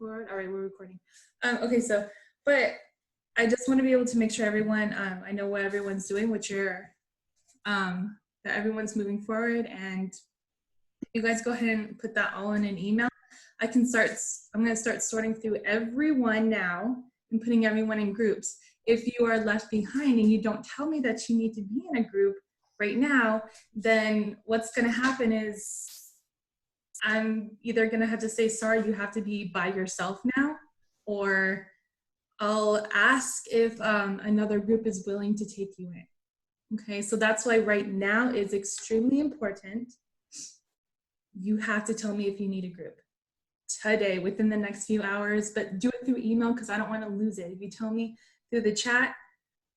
record? All right, we're recording. Okay, so, but I just want to be able to make sure everyone, I know what everyone's doing, what you're, that everyone's moving forward, and you guys go ahead and put that all in an email. I'm going to start sorting through everyone now and putting everyone in groups. If you are left behind and you don't tell me that you need to be in a group right now, then what's going to happen is I'm either going to have to say, sorry, you have to be by yourself now, or I'll ask if another group is willing to take you in. Okay, so that's why right now is extremely important. You have to tell me if you need a group today, within the next few hours, but do it through email because I don't want to lose it. If you tell me through the chat,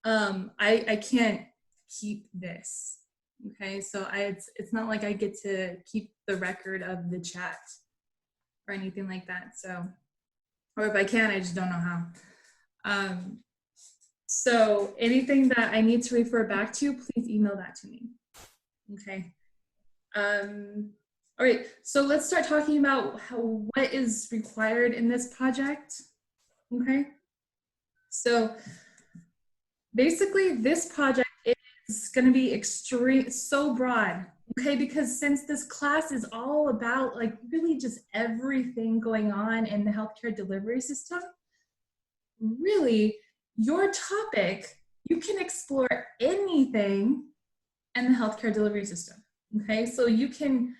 I can't keep this. Okay, so it's not like I get to keep the record of the chat or anything like that. So, or if I can, I just don't know how. So anything that I need to refer back to, please email that to me. Okay. All right, so let's start talking about what is required in this project. Okay. So basically this project is going to be so broad, okay, because since this class is all about like really just everything going on in the healthcare delivery system, really your topic, you can explore anything in the healthcare delivery system, okay? So you can,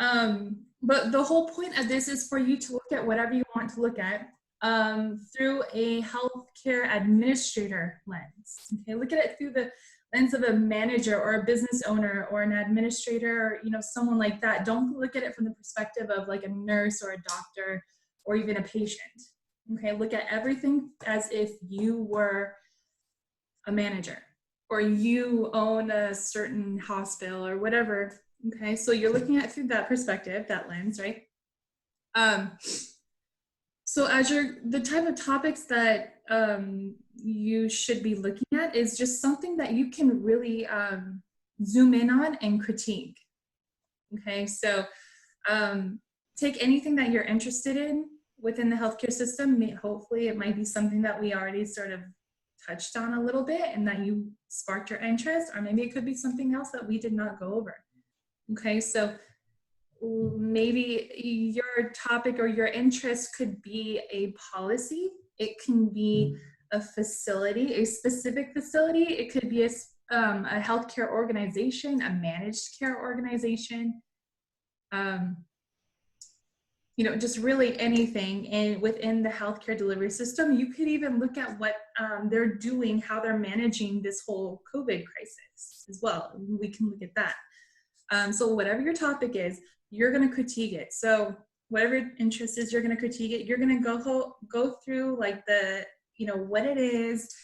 but the whole point of this is for you to look at whatever you want to look at through a healthcare administrator lens. Okay, look at it through the lens of a manager or a business owner or an administrator, or someone like that. Don't look at it from the perspective of like a nurse or a doctor or even a patient. Okay, look at everything as if you were a manager or you own a certain hospital or whatever. Okay, so you're looking at it through that perspective, that lens, right? So as the type of topics that you should be looking at is just something that you can really zoom in on and critique. Okay, so take anything that you're interested in within the healthcare system. Hopefully it might be something that we already sort of touched on a little bit and that you sparked your interest, or maybe it could be something else that we did not go over. Okay, so maybe your topic or your interest could be a policy. It can be a facility, a specific facility. It could be a healthcare organization, a managed care organization, just really anything within the healthcare delivery system. You could even look at what they're doing, how they're managing this whole COVID crisis as well. We can look at that. So whatever your topic is, you're going to critique it. So whatever your interest is, you're going to critique it. You're going to go through like the, what it is,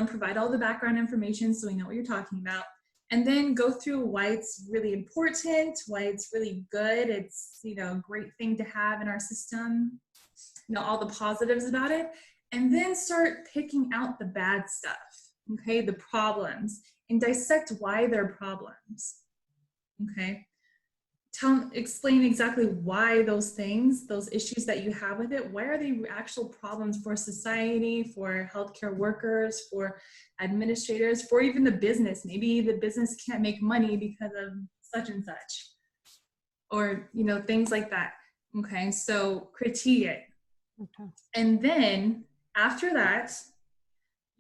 provide all the background information so we know what you're talking about, and then go through why it's really important, why it's really good. It's, a great thing to have in our system, all the positives about it, and then start picking out the bad stuff, okay, the problems, and dissect why they're problems, okay? Explain exactly why those things, those issues that you have with it, why are they actual problems for society, for healthcare workers, for administrators, for even the business. Maybe the business can't make money because of such and such, or, things like that. Okay, so critique it. Okay. And then after that,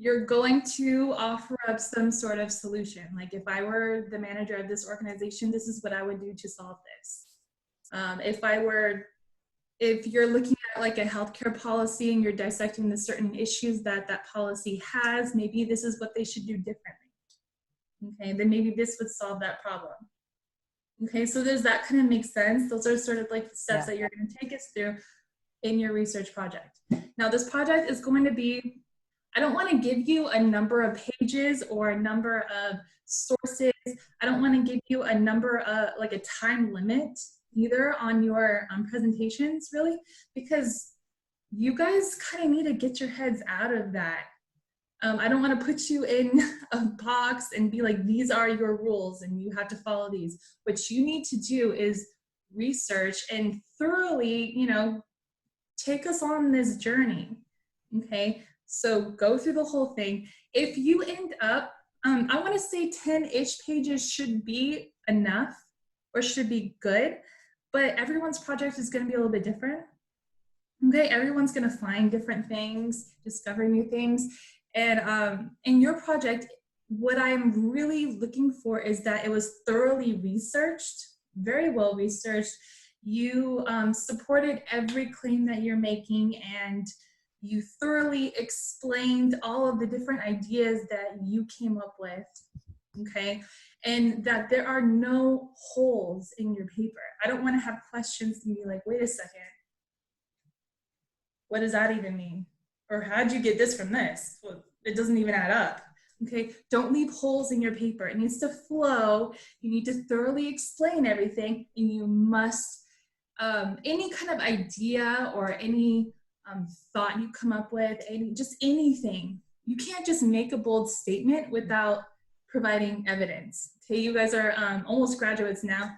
you're going to offer up some sort of solution. Like if I were the manager of this organization, this is what I would do to solve this. If you're looking at like a healthcare policy and you're dissecting the certain issues that that policy has, maybe this is what they should do differently. Okay, then maybe this would solve that problem. Okay, so does that kind of make sense? Those are sort of like the steps that you're going to take us through in your research project. Now this project is going to be, I don't want to give you a number of pages or a number of sources. I don't want to give you a number of, like a time limit either on your presentations, really, because you guys kind of need to get your heads out of that. I don't want to put you in a box and be like, these are your rules and you have to follow these. What you need to do is research and thoroughly, take us on this journey, okay? So go through the whole thing. If you end up, I wanna say 10-ish pages should be enough or should be good, but everyone's project is gonna be a little bit different. Okay, everyone's gonna find different things, discover new things. And in your project, what I'm really looking for is that it was thoroughly researched, very well researched. You supported every claim that you're making, and you thoroughly explained all of the different ideas that you came up with, okay? And that there are no holes in your paper. I don't wanna have questions to be like, wait a second, what does that even mean? Or how'd you get this from this? Well, it doesn't even add up. Okay, don't leave holes in your paper. It needs to flow. You need to thoroughly explain everything, and you must, any kind of idea or any thought you come up with, just anything. You can't just make a bold statement without providing evidence. Okay, you guys are almost graduates now.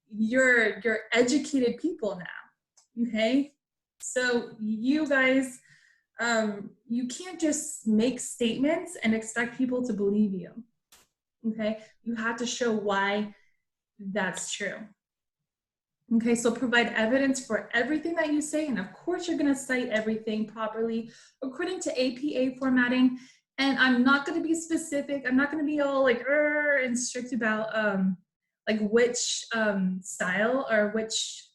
You're educated people now, okay? So you guys, you can't just make statements and expect people to believe you, okay? You have to show why that's true. Okay, so provide evidence for everything that you say, and of course you're gonna cite everything properly according to APA formatting. And I'm not gonna be specific, I'm not gonna be all like and strict about like which style or which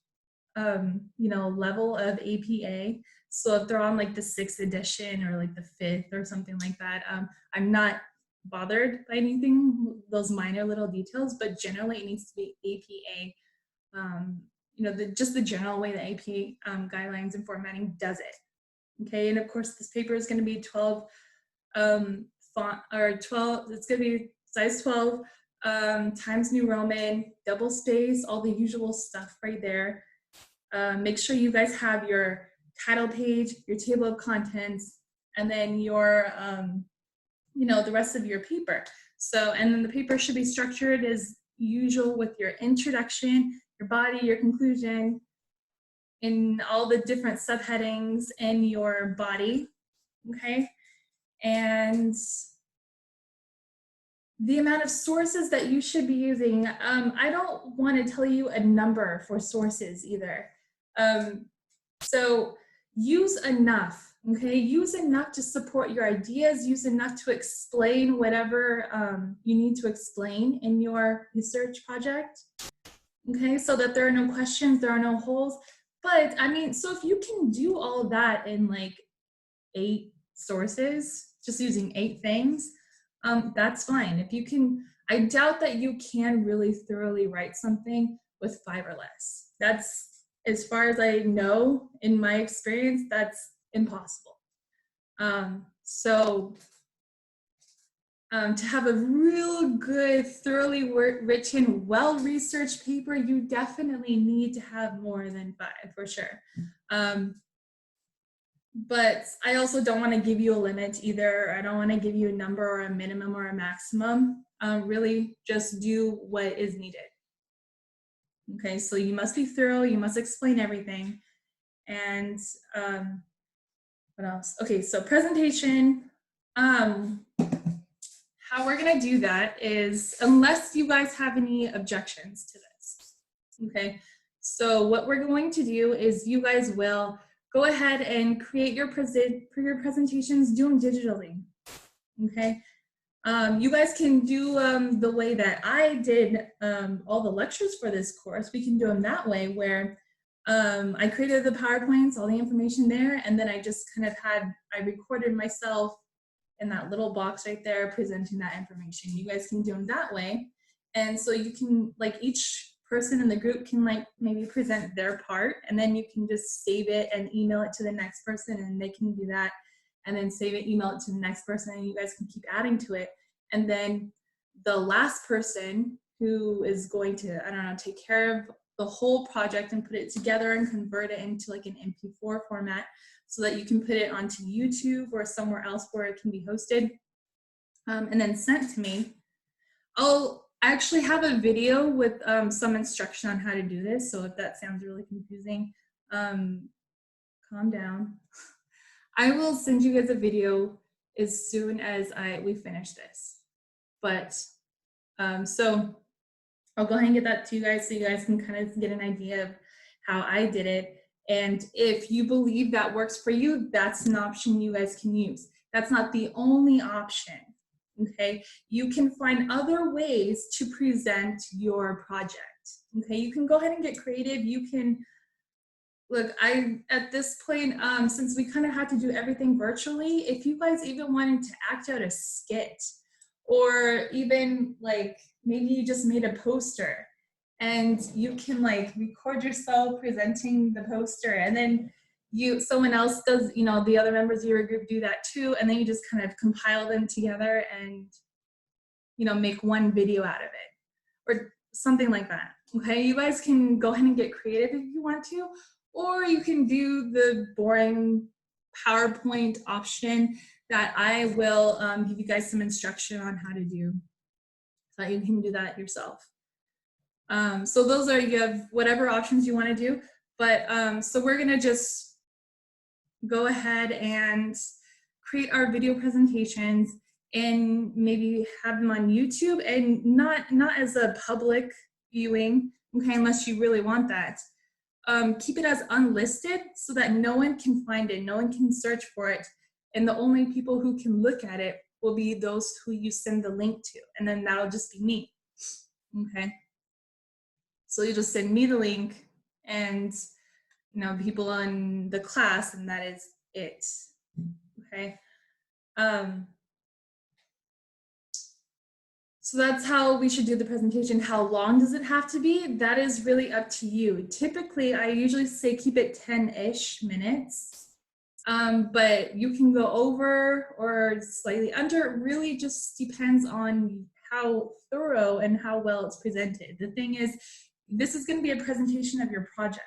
you know, level of APA. So if they're on like the 6th edition or like the 5th or something like that, I'm not bothered by anything, those minor little details, but generally it needs to be APA, you know, just the general way the APA guidelines and formatting does it. Okay, and of course this paper is going to be 12 font, or 12, it's going to be size 12, Times New Roman, double space, all the usual stuff right there. Make sure you guys have your title page, your table of contents, and then your, you know, the rest of your paper. So, and then the paper should be structured as usual with your introduction, your body, your conclusion, in all the different subheadings in your body, okay? And the amount of sources that you should be using, I don't want to tell you a number for sources either. So use enough, okay? Use enough to support your ideas, use enough to explain whatever you need to explain in your research project, okay? So that there are no questions, there are no holes. But I mean, so if you can do all of that in like 8 sources, just using 8 things, that's fine. If you can, I doubt that you can really thoroughly write something with 5 or less. That's, as far as I know, in my experience, that's impossible. To have a real good, thoroughly written, well-researched paper, you definitely need to have more than 5 for sure. But I also don't want to give you a limit either. I don't want to give you a number or a minimum or a maximum. Really just do what is needed. Okay, so you must be thorough, you must explain everything. And what else? Okay, so presentation. How we're gonna do that is, unless you guys have any objections to this, okay? So what we're going to do is you guys will go ahead and create your presentations, do them digitally, okay? You guys can do the way that I did all the lectures for this course. We can do them that way, where I created the PowerPoints, all the information there, and then I just kind of I recorded myself in that little box right there presenting that information. You guys can do them that way. And so you can, like, each person in the group can like maybe present their part, and then you can just save it and email it to the next person, and they can do that, and then save it, email it to the next person, and you guys can keep adding to it. And then the last person who is going to, I don't know, take care of the whole project and put it together and convert it into like an MP4 format so that you can put it onto YouTube or somewhere else where it can be hosted, and then sent to me. I'll actually have a video with some instruction on how to do this, so if that sounds really confusing, calm down. I will send you guys a video as soon as we finish this. But so I'll go ahead and get that to you guys so you guys can kind of get an idea of how I did it. And if you believe that works for you, that's an option you guys can use. That's not the only option, okay? You can find other ways to present your project, okay? You can go ahead and get creative. You can, look, at this point, since we kind of had to do everything virtually, if you guys even wanted to act out a skit, or even like maybe you just made a poster and you can like record yourself presenting the poster, and then someone else does, you know, the other members of your group do that too, and then you just kind of compile them together and, you know, make one video out of it or something like that. Okay, you guys can go ahead and get creative if you want to, or you can do the boring PowerPoint option that I will give you guys some instruction on how to do, so that you can do that yourself. So those are, you have whatever options you want to do, but so we're gonna just go ahead and create our video presentations and maybe have them on YouTube, and not as a public viewing, okay, unless you really want that. Keep it as unlisted so that no one can find it, no one can search for it, and the only people who can look at it will be those who you send the link to, and then that'll just be me, okay? So you just send me the link and, you know, people in the class, and that is it, okay? So that's how we should do the presentation. How long does it have to be? That is really up to you. Typically, I usually say keep it 10-ish minutes, but you can go over or slightly under. It really just depends on how thorough and how well it's presented. The thing is, this is going to be a presentation of your project.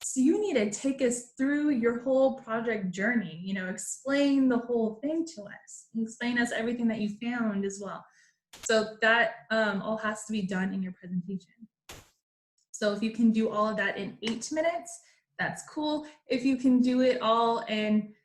So you need to take us through your whole project journey, you know, explain the whole thing to us, and explain us everything that you found as well. So that all has to be done in your presentation. So if you can do all of that in 8 minutes, that's cool. If you can do it all in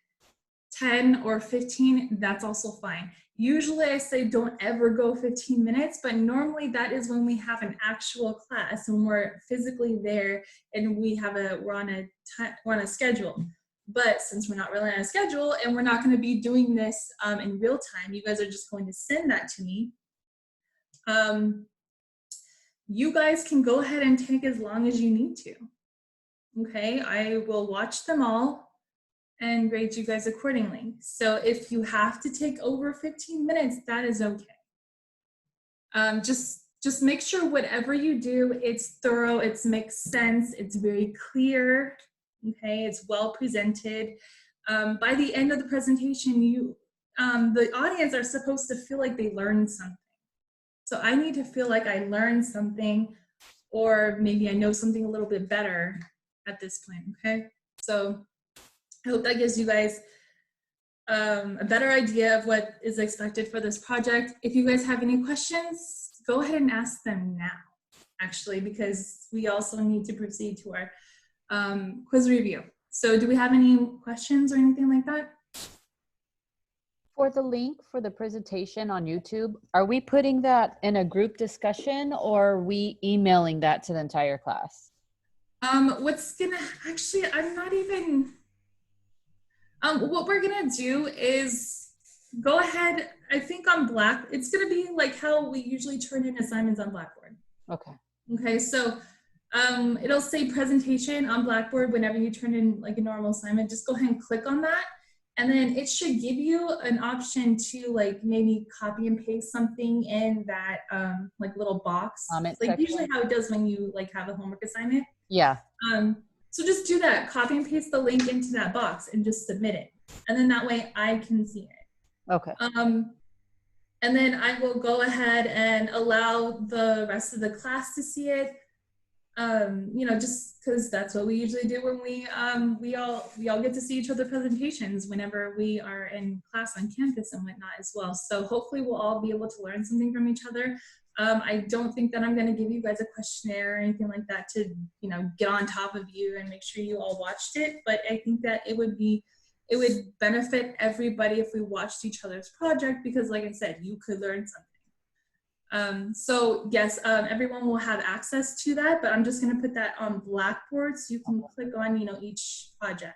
10 or 15, that's also fine. Usually I say don't ever go 15 minutes, but normally that is when we have an actual class and we're physically there and we're on a schedule. But since we're not really on a schedule and we're not going to be doing this in real time, you guys are just going to send that to me. You guys can go ahead and take as long as you need to. Okay, I will watch them all and grade you guys accordingly. So if you have to take over 15 minutes, that is okay. Just make sure whatever you do, it's thorough, it makes sense, it's very clear, okay, it's well presented. By the end of the presentation, the audience are supposed to feel like they learned something. So I need to feel like I learned something, or maybe I know something a little bit better at this point, okay? So I hope that gives you guys a better idea of what is expected for this project. If you guys have any questions, go ahead and ask them now, actually, because we also need to proceed to our quiz review. So do we have any questions or anything like that? For the link for the presentation on YouTube, are we putting that in a group discussion, or are we emailing that to the entire class? Actually, I'm not even, what we're gonna do is go ahead, I think on it's gonna be like how we usually turn in assignments on Blackboard. Okay. Okay, so it'll say presentation on Blackboard whenever you turn in like a normal assignment. Just go ahead and click on that. And then it should give you an option to like maybe copy and paste something in that like little box. Like section. Usually how it does when you like have a homework assignment. Yeah. So just do that, copy and paste the link into that box and just submit it. And then that way I can see it. Okay. And then I will go ahead and allow the rest of the class to see it. You know, just because that's what we usually do when we all get to see each other presentations whenever we are in class on campus and whatnot as well. So hopefully we'll all be able to learn something from each other. I don't think that I'm going to give you guys a questionnaire or anything like that to, you know, get on top of you and make sure you all watched it. But I think that it would benefit everybody if we watched each other's project, because like I said, you could learn something. So yes, everyone will have access to that, but I'm just going to put that on Blackboard so you can click on, you know, each project.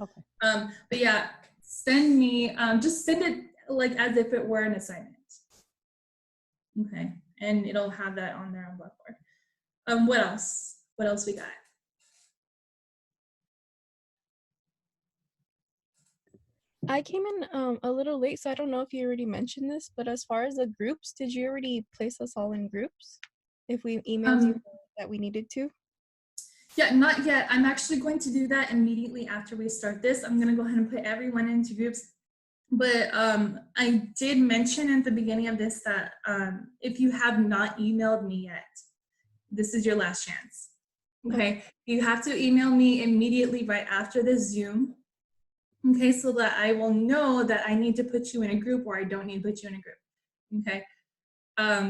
Okay. But yeah, send me, just send it like as if it were an assignment. Okay, and it'll have that on there on Blackboard. What else? What else we got? I came in a little late, so I don't know if you already mentioned this, but as far as the groups, did you already place us all in groups? If we emailed you that we needed to? Yeah, not yet. I'm actually going to do that immediately after we start this. I'm gonna go ahead and put everyone into groups. But I did mention at the beginning of this that if you have not emailed me yet, this is your last chance. Okay, you have to email me immediately right after this Zoom. Okay, so that I will know that I need to put you in a group or I don't need to put you in a group. Okay,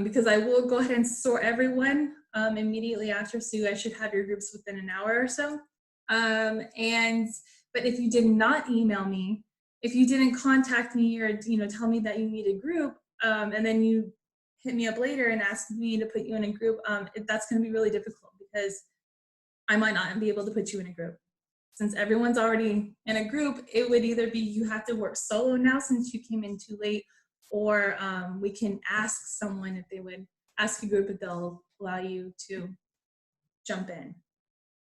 because I will go ahead and sort everyone immediately after, so you guys should have your groups within an hour or so. But if you did not email me, if you didn't contact me or, you know, tell me that you need a group, and then you hit me up later and ask me to put you in a group, that's going to be really difficult because I might not be able to put you in a group. Since everyone's already in a group, it would either be you have to work solo now since you came in too late, or we can ask someone if they would ask a group if they'll allow you to jump in.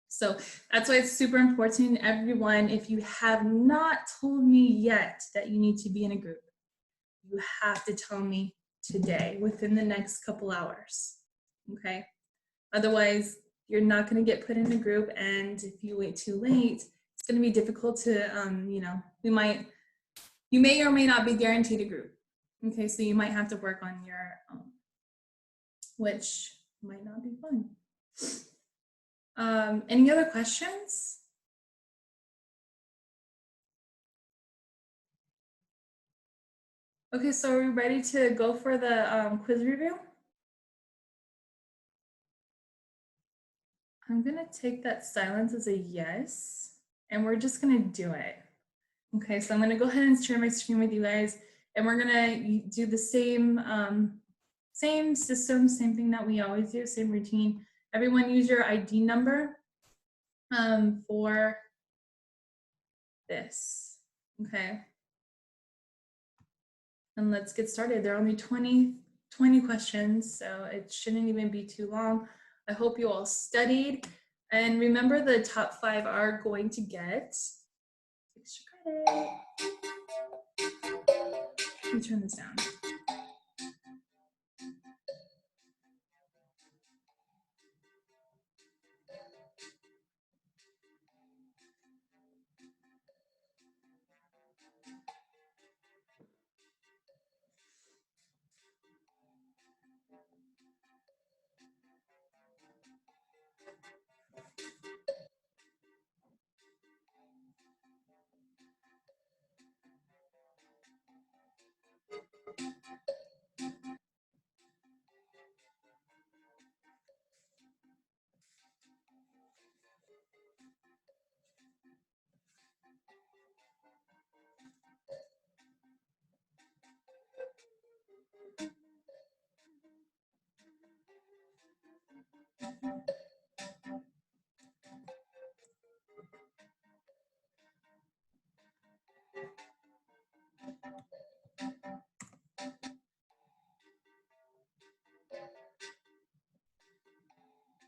So that's why it's super important, everyone, if you have not told me yet that you need to be in a group, you have to tell me today, within the next couple hours, okay? Otherwise, you're not gonna get put in a group, and if you wait too late, it's gonna be difficult to, you know, you may or may not be guaranteed a group. Okay, so you might have to work on your own, which might not be fun. Any other questions? Okay, so are we ready to go for the quiz review? I'm gonna take that silence as a yes, and we're just gonna do it. Okay, so I'm gonna go ahead and share my screen with you guys, and we're gonna do the same, same system, same thing that we always do, same routine. Everyone use your ID number for this, okay? And let's get started. There are only 20 questions, so it shouldn't even be too long. I hope you all studied. And remember, the top 5 are going to get extra credit. Let me turn this down.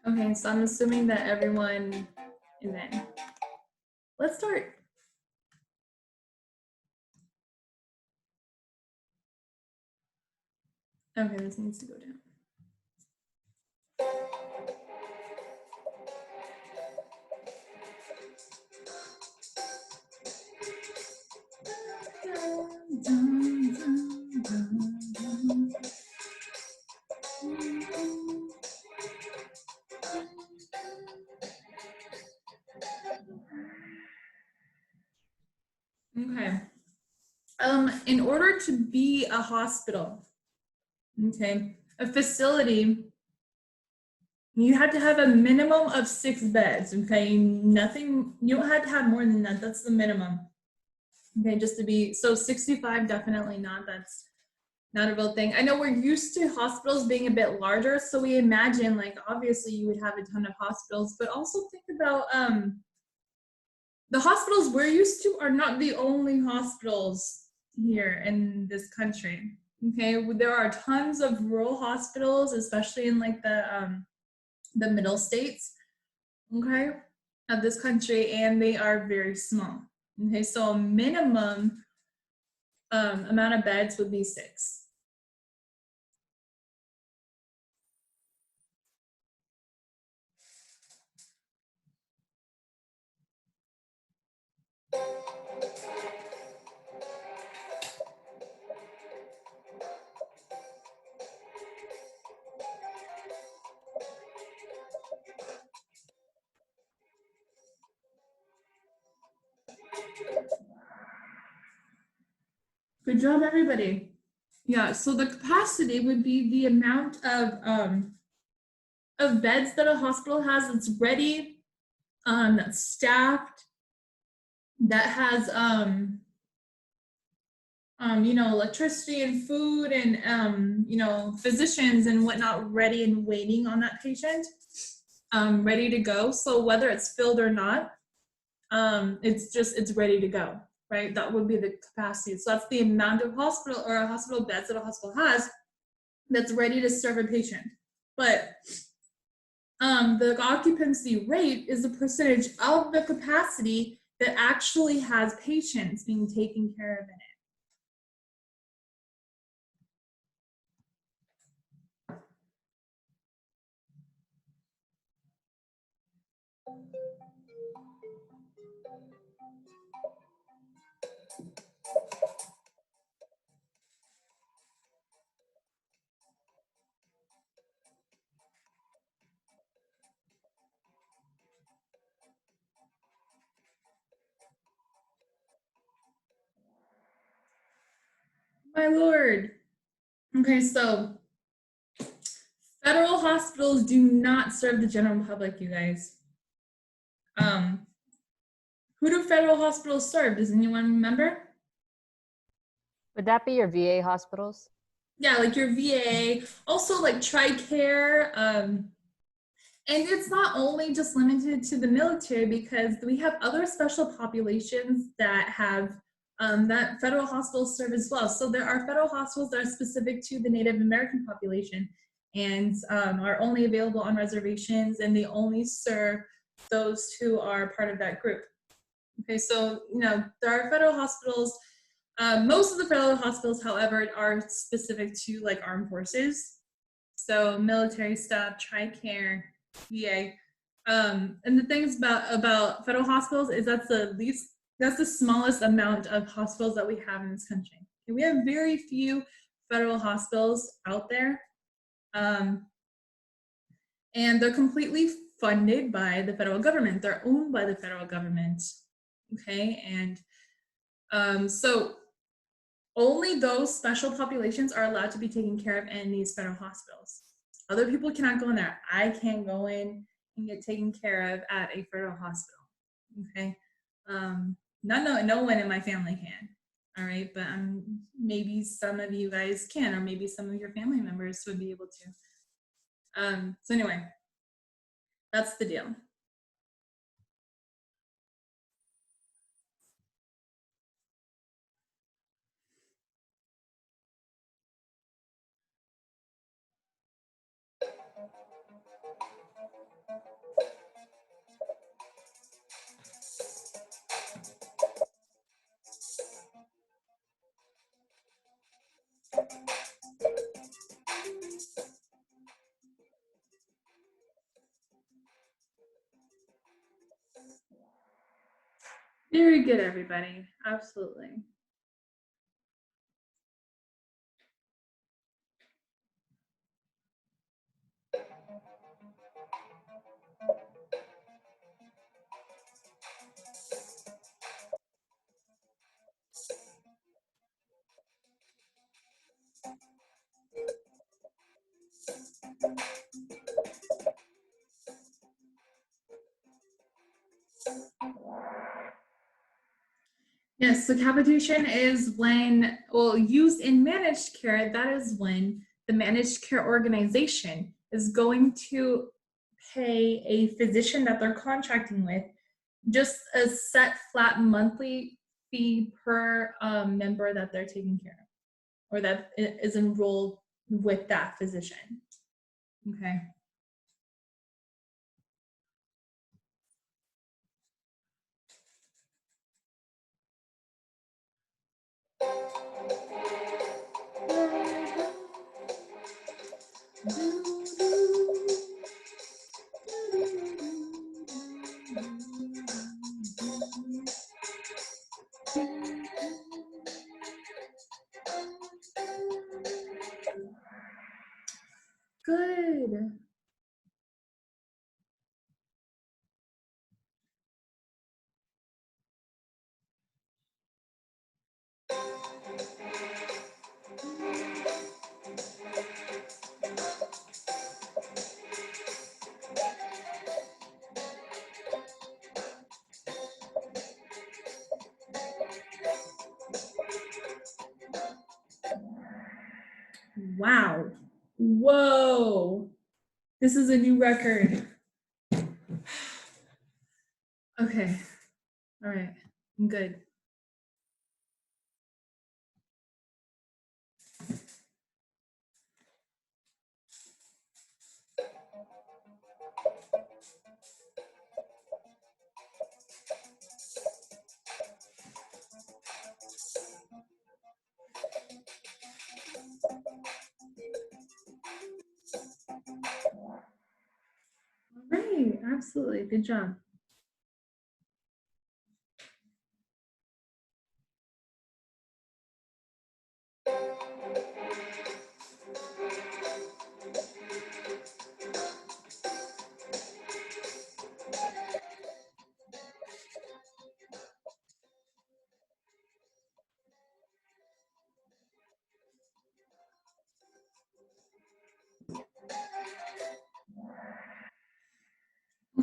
Okay, so I'm assuming that everyone is in. Let's start. Okay, this needs to go down. Okay. In order to be a hospital, Okay, a facility, you had to have a minimum of 6 beds. Okay, nothing, you don't have to have more than that. That's the minimum. Okay, just to be, so 65, definitely not. That's not a real thing. I know we're used to hospitals being a bit larger, so we imagine like obviously you would have a ton of hospitals, but also think about the hospitals we're used to are not the only hospitals here in this country. Okay, there are tons of rural hospitals, especially in like the middle states, okay, of this country, and they are very small. Okay, so a minimum amount of beds would be 6. Good job, everybody. Yeah, so the capacity would be the amount of beds that a hospital has that's ready, that's staffed, that has you know, electricity and food and you know, physicians and whatnot ready and waiting on that patient, ready to go. So whether it's filled or not, it's ready to go, right? That would be the capacity. So that's the amount of hospital or a hospital beds that a hospital has that's ready to serve a patient. But the occupancy rate is the percentage of the capacity that actually has patients being taken care of in it. My Lord. Okay, so federal hospitals do not serve the general public, you guys. Who do federal hospitals serve? Does anyone remember? Would that be your VA hospitals? Yeah, like your VA, also like TRICARE. And it's not only just limited to the military, because we have other special populations that have that federal hospitals serve as well. So there are federal hospitals that are specific to the Native American population and are only available on reservations, and they only serve those who are part of that group. Okay, so you know, there are federal hospitals. Most of the federal hospitals, however, are specific to like armed forces. So military stuff, TRICARE, VA. And the things about federal hospitals is that's the smallest amount of hospitals that we have in this country. We have very few federal hospitals out there. And they're completely funded by the federal government. They're owned by the federal government. Okay, and so only those special populations are allowed to be taken care of in these federal hospitals. Other people cannot go in there. I can't go in and get taken care of at a federal hospital. Okay, no one in my family can. All right, but maybe some of you guys can, or maybe some of your family members would be able to. So anyway, that's the deal. Very good, everybody. Absolutely. Yes, so capitation is when, well, used in managed care, that is when the managed care organization is going to pay a physician that they're contracting with just a set flat monthly fee per member that they're taking care of or that is enrolled with that physician. Okay. Good. Wow. Whoa. This is a new record. Okay. All right. I'm good. All right. Absolutely. Good job.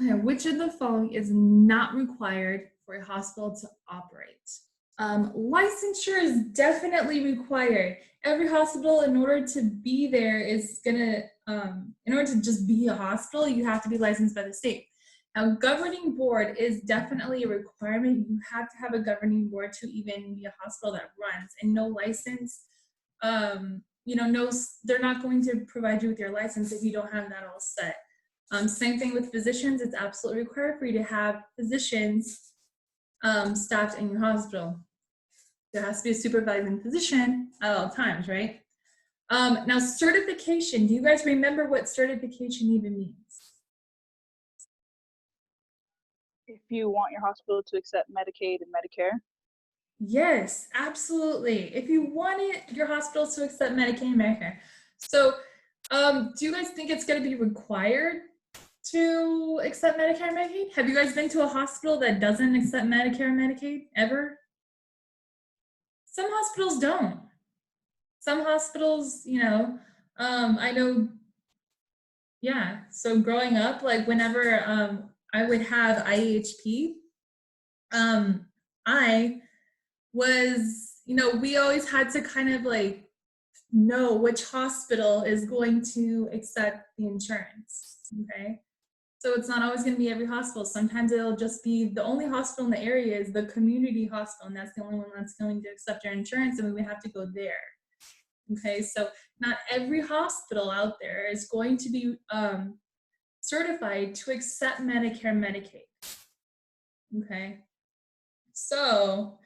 Okay, which of the following is not required for a hospital to operate? Licensure is definitely required. Every hospital, in order to be there, is gonna, in order to just be a hospital, you have to be licensed by the state. Now, governing board is definitely a requirement. You have to have a governing board to even be a hospital that runs, and no license, no, they're not going to provide you with your license if you don't have that all set. Same thing with physicians. It's absolutely required for you to have physicians staffed in your hospital. There has to be a supervising physician at all times, right? Now, certification. Do you guys remember what certification even means? If you want your hospital to accept Medicaid and Medicare. Yes, absolutely. If you wanted your hospital to accept Medicaid and Medicare. So, do you guys think it's going to be required to accept Medicare and Medicaid? Have you guys been to a hospital that doesn't accept Medicare and Medicaid ever? Some hospitals don't. Some hospitals, I know, yeah. So growing up, like whenever I would have IHP, I was, we always had to kind of like know which hospital is going to accept the insurance, okay? So it's not always going to be every hospital. Sometimes it'll just be the only hospital in the area is the community hospital, and that's the only one that's going to accept your insurance, and we would have to go there. Okay, so not every hospital out there is going to be certified to accept Medicare and Medicaid. Okay, so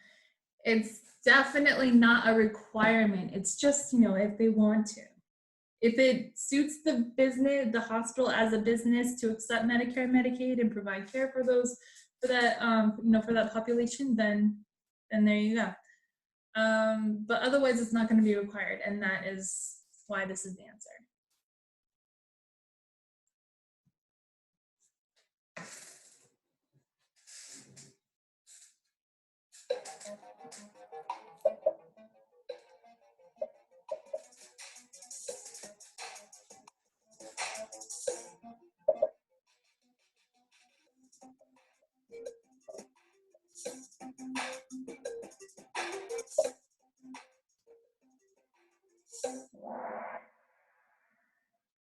it's definitely not a requirement. It's just, if they want to. If it suits the business, the hospital as a business to accept Medicare and Medicaid and provide care for those, for that population, then there you go. But otherwise it's not going to be required, and that is why this is the answer.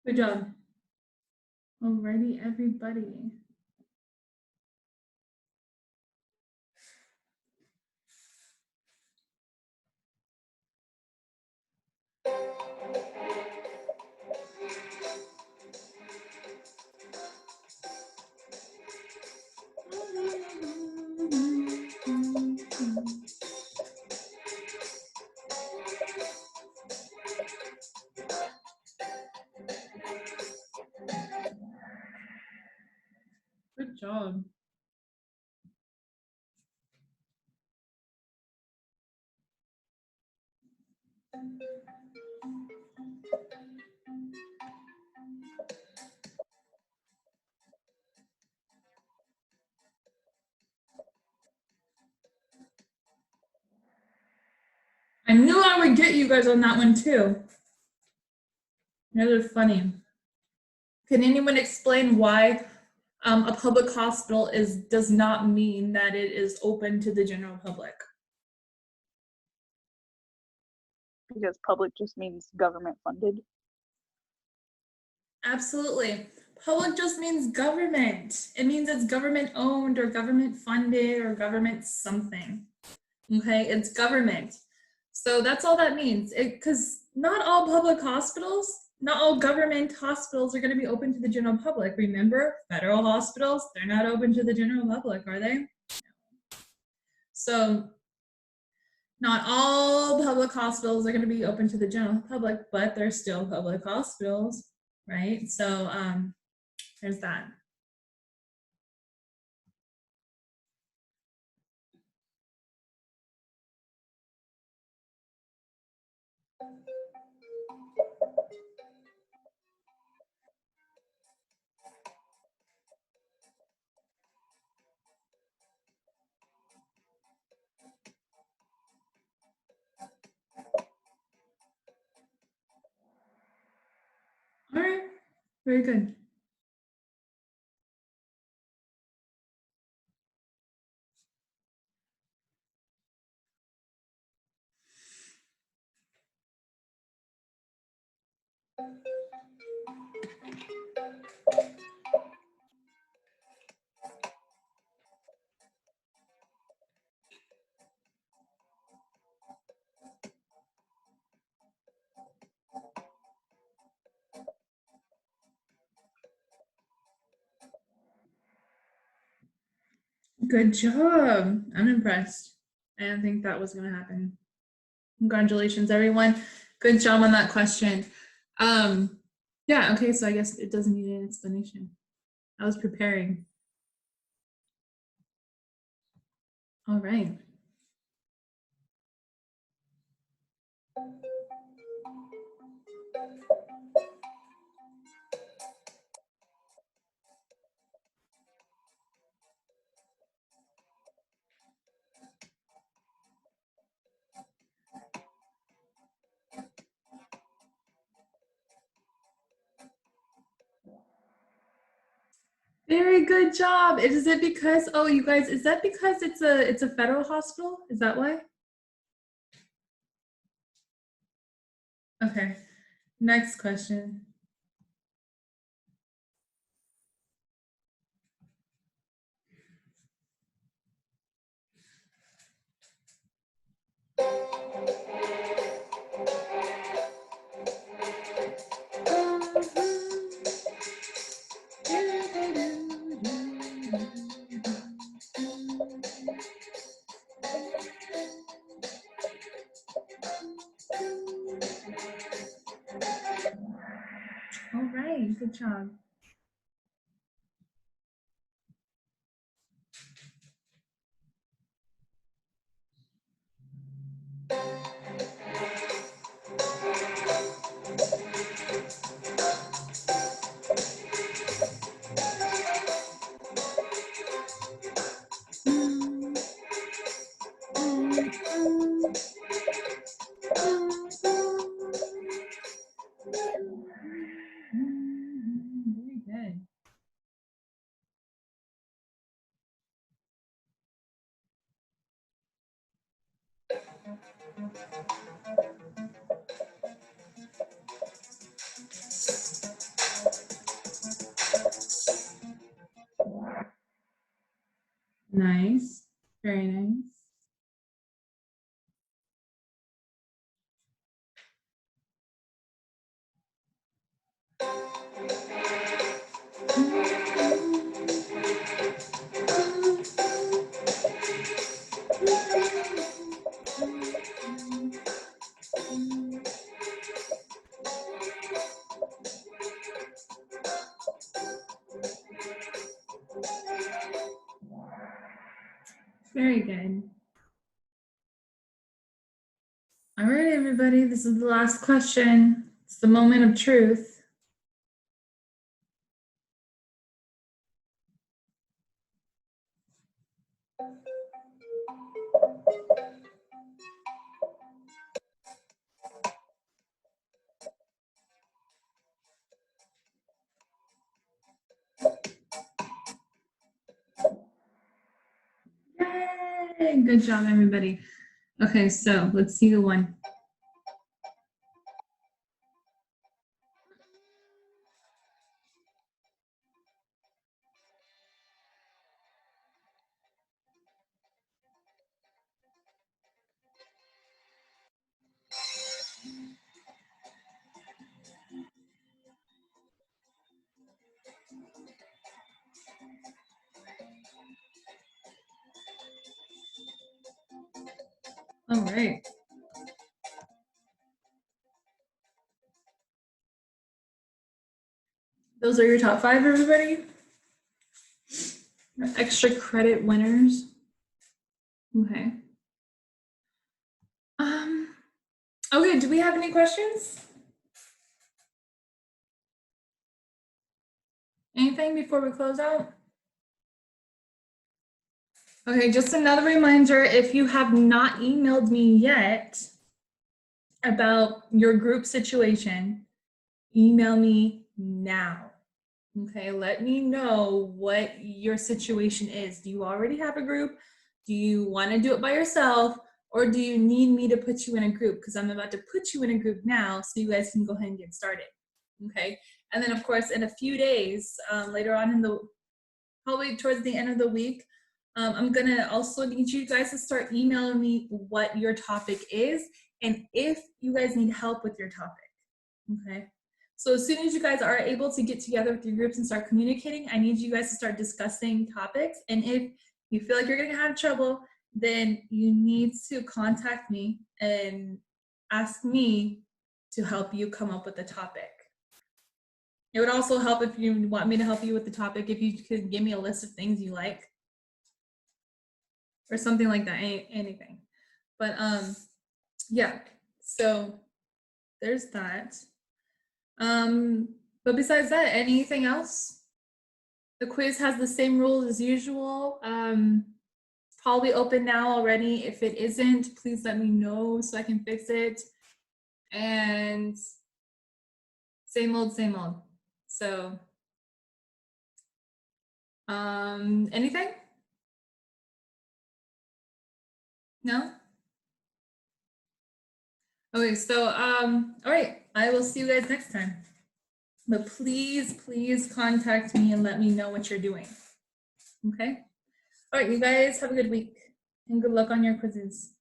Good job. Alrighty, everybody. Good job. I knew I would get you guys on that one too. They're funny. Can anyone explain why a public hospital does not mean that it is open to the general public? Because public just means government funded. Absolutely. Public just means government. It means it's government owned or government funded or government something. Okay, it's government. So that's all that means. Because not all public hospitals, not all government hospitals are going to be open to the general public. Remember, federal hospitals, they're not open to the general public, are they? No. So not all public hospitals are going to be open to the general public, but they're still public hospitals, right? So there's that. All right, very good. Good job. I'm impressed. I didn't think that was going to happen. Congratulations, everyone. Good job on that question. Yeah, okay, so I guess it doesn't need an explanation. I was preparing. All right. Very good job. Is it because, oh, you guys, is that because it's a federal hospital? Is that why? Okay, next question. All right, good job. Very good. Very nice. Very good. All right, everybody, this is the last question. It's the moment of truth. Yay! Good job, everybody. Okay, so let's see the one. All right. Those are your top 5, everybody. Extra credit winners. Okay. Okay, do we have any questions? Anything before we close out? Okay, just another reminder, if you have not emailed me yet about your group situation, email me now. Okay, let me know what your situation is. Do you already have a group? Do you want to do it by yourself? Or do you need me to put you in a group? Because I'm about to put you in a group now so you guys can go ahead and get started. Okay, and then of course in a few days, later on in the, probably towards the end of the week, I'm gonna also need you guys to start emailing me what your topic is and if you guys need help with your topic, okay? So as soon as you guys are able to get together with your groups and start communicating, I need you guys to start discussing topics. And if you feel like you're gonna have trouble, then you need to contact me and ask me to help you come up with a topic. It would also help if you want me to help you with the topic, if you could give me a list of things you like or something like that, anything. But yeah, so there's that. But besides that, anything else? The quiz has the same rules as usual. Probably open now already. If it isn't, please let me know so I can fix it. And same old, same old. So, anything? No? Okay, so, all right, I will see you guys next time. But please, please contact me and let me know what you're doing. Okay? All right, you guys have a good week and good luck on your quizzes.